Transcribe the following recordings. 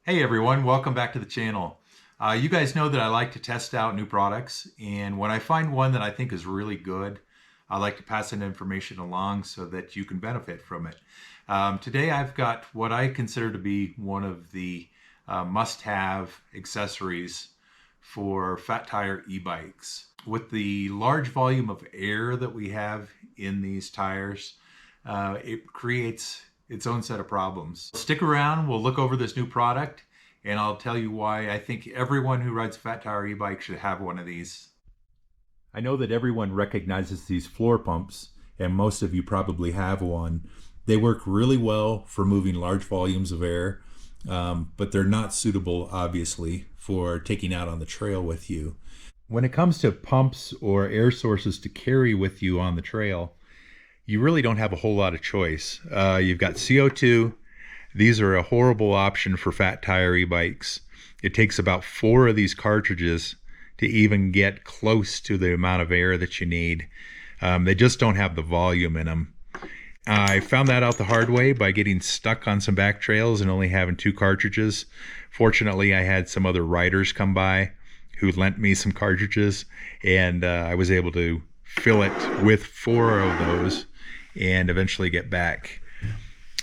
Hey everyone, welcome back to the channel. You guys know that I like to test out new products, and when I find one that I think is really good, I like to pass that information along so that you can benefit from it. Today I've got what I consider to be one of the must-have accessories for fat tire e-bikes. With the large volume of air that we have in these tires, it creates its own set of problems. Stick around, we'll look over this new product, and I'll tell you why I think everyone who rides a fat tire e-bike should have one of these. I know that everyone recognizes these floor pumps, and most of you probably have one. They work really well for moving large volumes of air, but they're not suitable, obviously, for taking out on the trail with you. When it comes to pumps or air sources to carry with you on the trail, you really don't have a whole lot of choice. You've got CO2. These are a horrible option for fat tire e-bikes. It takes about 4 of these cartridges to even get close to the amount of air that you need. They just don't have the volume in them. I found that out the hard way by getting stuck on some back trails and only having 2 cartridges. Fortunately, I had some other riders come by who lent me some cartridges, and I was able to fill it with 4 of those and eventually get back.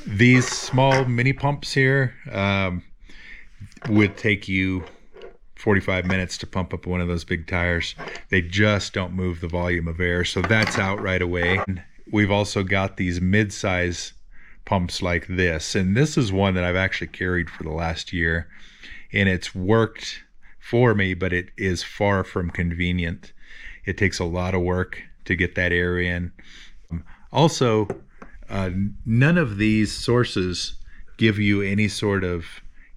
These small mini pumps here would take you 45 minutes to pump up one of those big tires. They just don't move the volume of air, so that's out right away. We've also got these mid-size pumps like this, and this is one that I've actually carried for the last year, and it's worked for me, but it is far from convenient. It takes a lot of work to get that air in. Also, none of these sources give you any sort of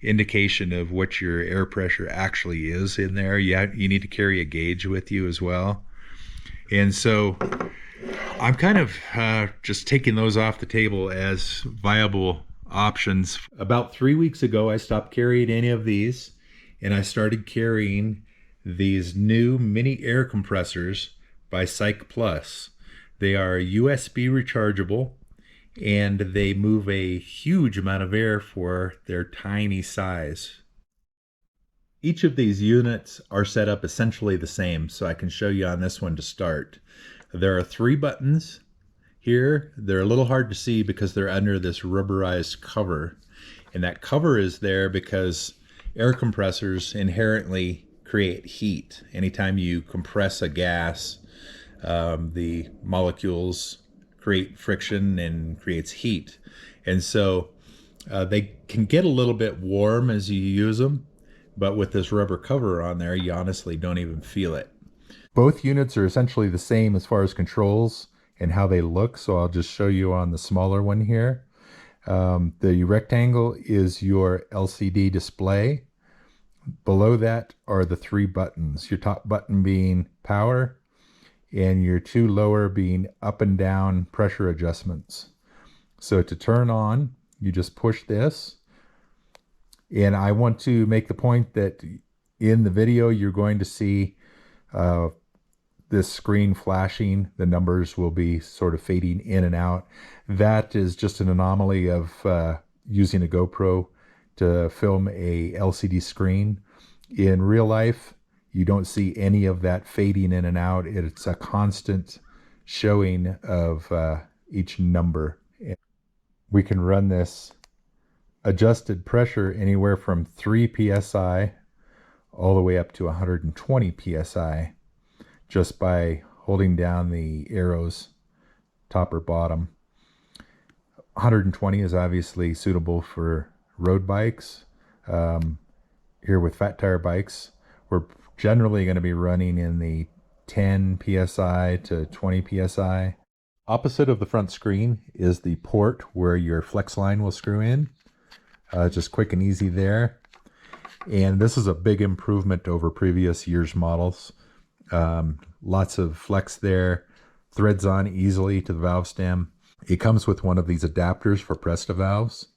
indication of what your air pressure actually is in there. You need to carry a gauge with you as well. And so I'm kind of just taking those off the table as viable options. About 3 weeks ago, I stopped carrying any of these, and I started carrying these new mini air compressors by Cycplus. They are USB rechargeable, and they move a huge amount of air for their tiny size. Each of these units are set up essentially the same, so I can show you on this one to start. There are 3 buttons here. They're a little hard to see because they're under this rubberized cover, and that cover is there because air compressors inherently create heat. Anytime you compress a gas, the molecules create friction and creates heat, and so they can get a little bit warm as you use them, but with this rubber cover on there, you honestly don't even feel it. Both units are essentially the same as far as controls and how they look, so I'll just show you on the smaller one here. The rectangle is your LCD display. Below that are the 3 buttons, your top button being power, and your 2 lower being up and down pressure adjustments. So to turn on, you just push this. And I want to make the point that in the video, you're going to see this screen flashing. The numbers will be sort of fading in and out. That is just an anomaly of using a GoPro to film a LCD screen. In real life, you don't see any of that fading in and out. It's a constant showing of each number. We can run this adjusted pressure anywhere from 3 psi all the way up to 120 psi just by holding down the arrows, top or bottom. 120 is obviously suitable for road bikes. Here with fat tire bikes, we're generally going to be running in the 10 psi to 20 psi. Opposite of the front screen is the port where your flex line will screw in. Just quick and easy there. And this is a big improvement over previous year's models. Lots of flex there, threads on easily to the valve stem. It comes with one of these adapters for Presta valves,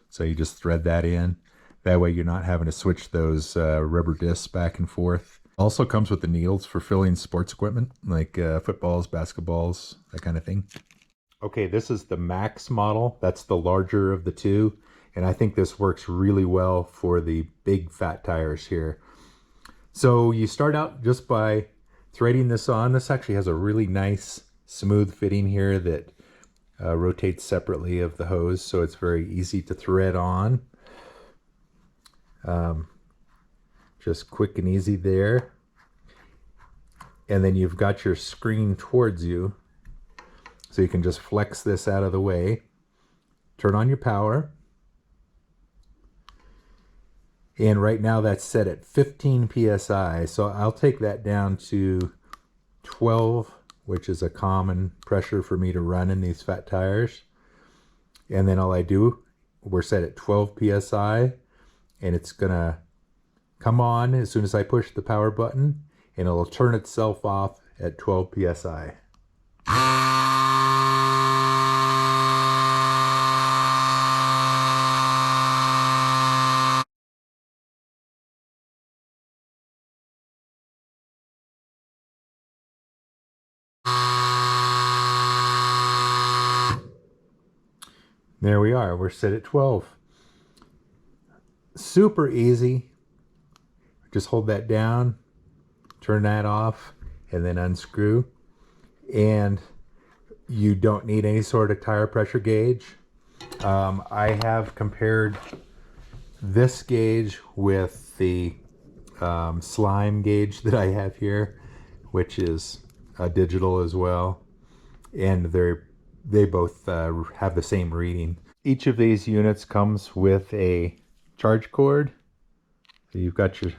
so you just thread that in. That way you're not having to switch those rubber discs back and forth. Also comes with the needles for filling sports equipment like footballs, basketballs, that kind of thing. Okay, this is the Max model. That's the larger of the 2. And I think this works really well for the big fat tires here. So you start out just by threading this on. This actually has a really nice smooth fitting here that rotates separately of the hose, so it's very easy to thread on. Just quick and easy there. And then you've got your screen towards you, so you can just flex this out of the way. Turn on your power. And right now that's set at 15 psi, so I'll take that down to 12, which is a common pressure for me to run in these fat tires. And then all I do, we're set at 12 psi, and it's gonna come on as soon as I push the power button, and it'll turn itself off at 12 psi. There we are, we're set at 12. Super easy. Just hold that down, turn that off, and then unscrew. And you don't need any sort of tire pressure gauge. I have compared this gauge with the slime gauge that I have here, which is digital as well. And they both have the same reading. Each of these units comes with a charge cord. So you've got your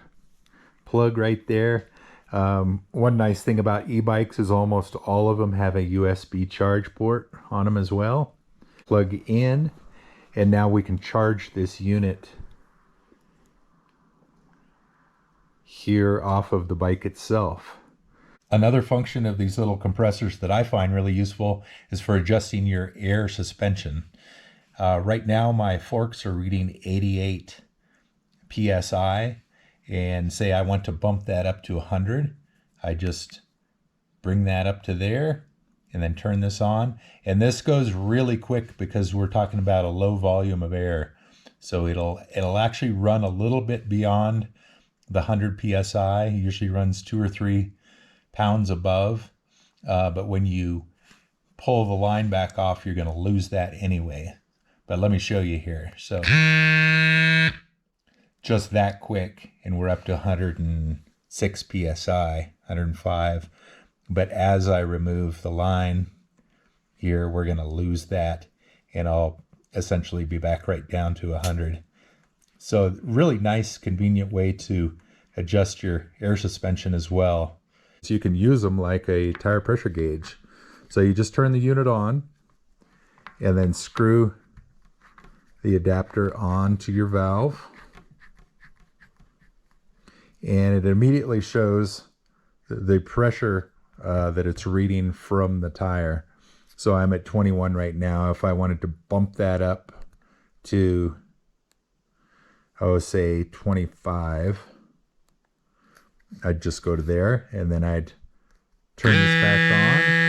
plug right there. One nice thing about e-bikes is almost all of them have a USB charge port on them as well. Plug in, and now we can charge this unit here off of the bike itself. Another function of these little compressors that I find really useful is for adjusting your air suspension. Right now my forks are reading 88 psi, and say I want to bump that up to 100. I just bring that up to there and then turn this on. And this goes really quick because we're talking about a low volume of air. So it'll actually run a little bit beyond the 100 psi. It usually runs 2 or 3 pounds above. But when you pull the line back off, you're going to lose that anyway. But let me show you here. So just that quick, and we're up to 106 psi, 105. But as I remove the line here, we're going to lose that, and I'll essentially be back right down to 100. So really nice, convenient way to adjust your air suspension as well. So you can use them like a tire pressure gauge. So you just turn the unit on and then screw the adapter onto your valve. And it immediately shows the pressure that it's reading from the tire. So I'm at 21 right now. If I wanted to bump that up to, say 25, I'd just go to there, and then I'd turn this back on.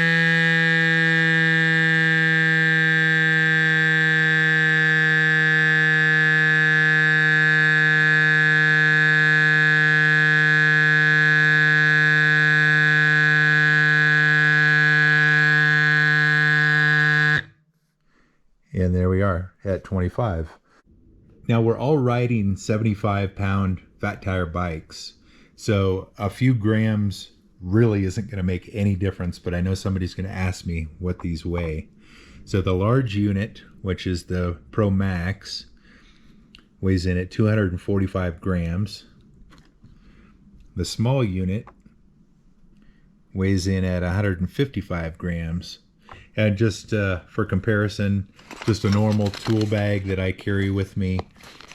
And there we are at 25. Now we're all riding 75-pound fat tire bikes. So a few grams really isn't going to make any difference, but I know somebody's going to ask me what these weigh. So the large unit, which is the Pro Max, weighs in at 245 grams. The small unit weighs in at 155 grams. And just for comparison, just a normal tool bag that I carry with me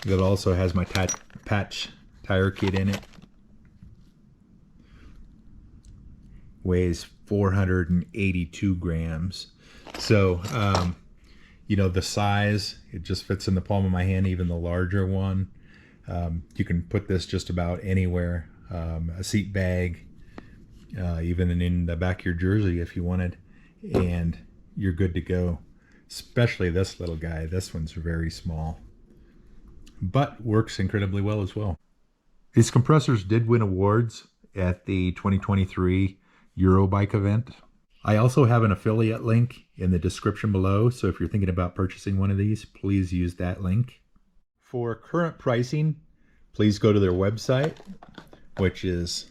that also has my patch tire kit in it weighs 482 grams. So, you know, the size, it just fits in the palm of my hand, even the larger one. You can put this just about anywhere. A seat bag, even in the back of your jersey if you wanted, and you're good to go. Especially this little guy. This one's very small. but works incredibly well as well. These compressors did win awards at the 2023 Eurobike event. I also have an affiliate link in the description below, so if you're thinking about purchasing one of these, please use that link. For current pricing, please go to their website, which is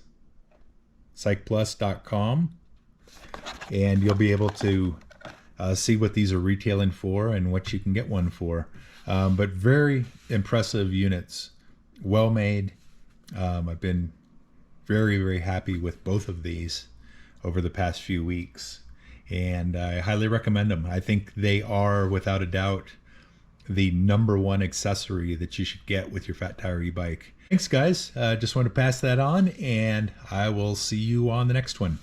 cycplus.com, and you'll be able to see what these are retailing for and what you can get one for. But very impressive units, well made. I've been very, very happy with both of these over the past few weeks, and I highly recommend them. I think they are, without a doubt, the #1 accessory that you should get with your Fat Tire e-bike. Thanks, guys. Just want to pass that on, and I will see you on the next one.